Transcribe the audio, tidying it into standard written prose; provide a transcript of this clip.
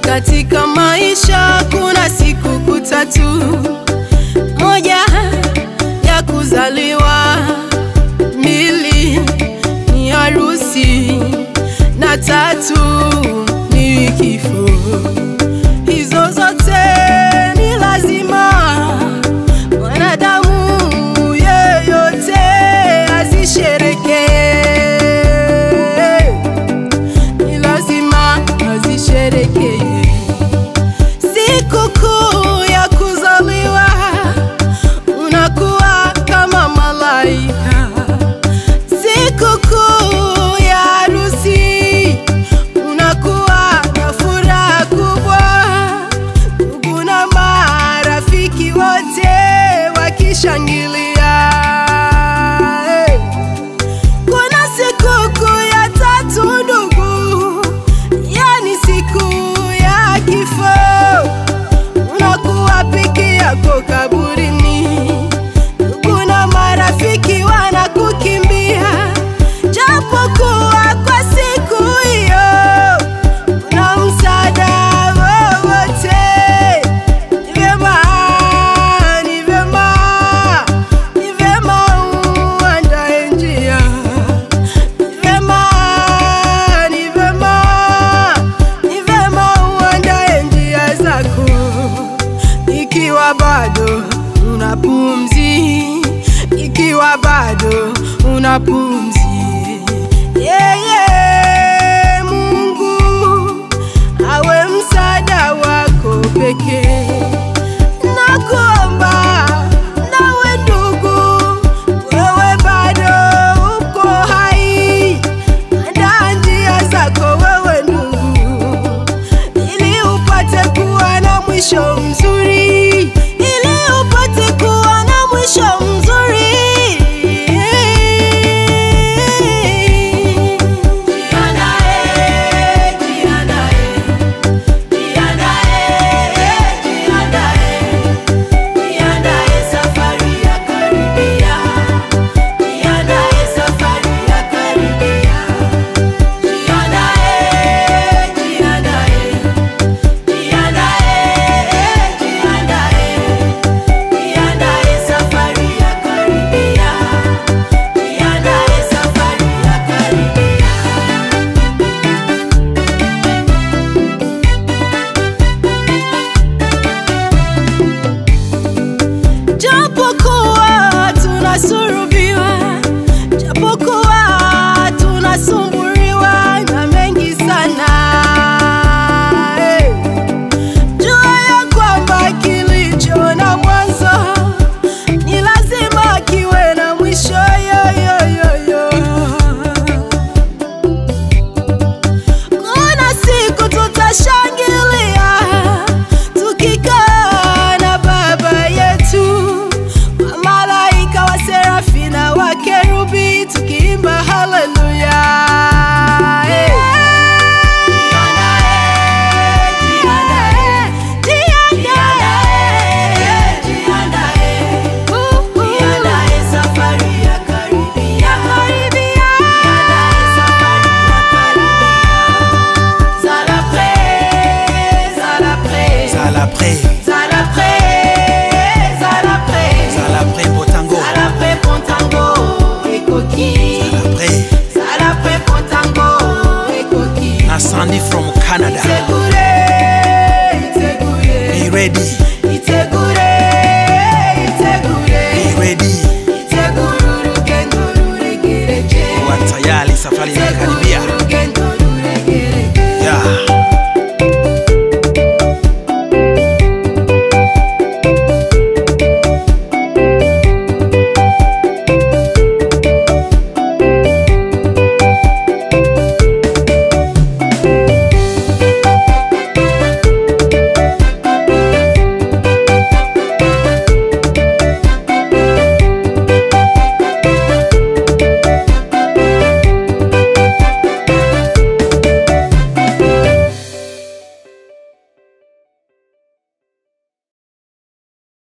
Katika maisha kuna siku tatu, moja ya kuzaliwa, mbili ni harusi, na tatu ni kifo. Hizo zote ni lazima mwanadamu yeyote azisherekee. Ni lazima azisherekee. Sikukuu ya kuzaliwa unakuwa kama malaika. Sikukuu ya harusi unakuwa na furaha kubwa. Ndugu na marafiki wote wakishangilia. Kuna sikukuu ya tatu ndugu, yani siku ya kifo. Unakuwa peke yako kaburini, ndugu na marafiki wanakukimbia. Japokuwa kwa siku hiyo una msaada wowote, ni vyema uandae njia. Ni vyema uandae njia zako ikiwa bado una pumzi, ikiwa bado una pumzi. Mungu awe msaada wako pekee. Nakuomba nawe ndugu, wewe bado uko hai, andaa njia zako wewe ndugu, ili upate kuwa na mwisho mzuri, ili upate kuwa na mwisho mzuri. Japokuwa tunasurubiwa, japokuwa tunasumburiwa na mengi sana, jua ya kwamba kilicho na mwanzo ni lazima kiwe na mwisho. Kuna siku tutashangilia tukikaa na Baba yetu, malaika wa serafi na wa kerubi tukiimba haleluya. Sandy from Canada. Be ready. Be ready. Watayali safari inakaribia.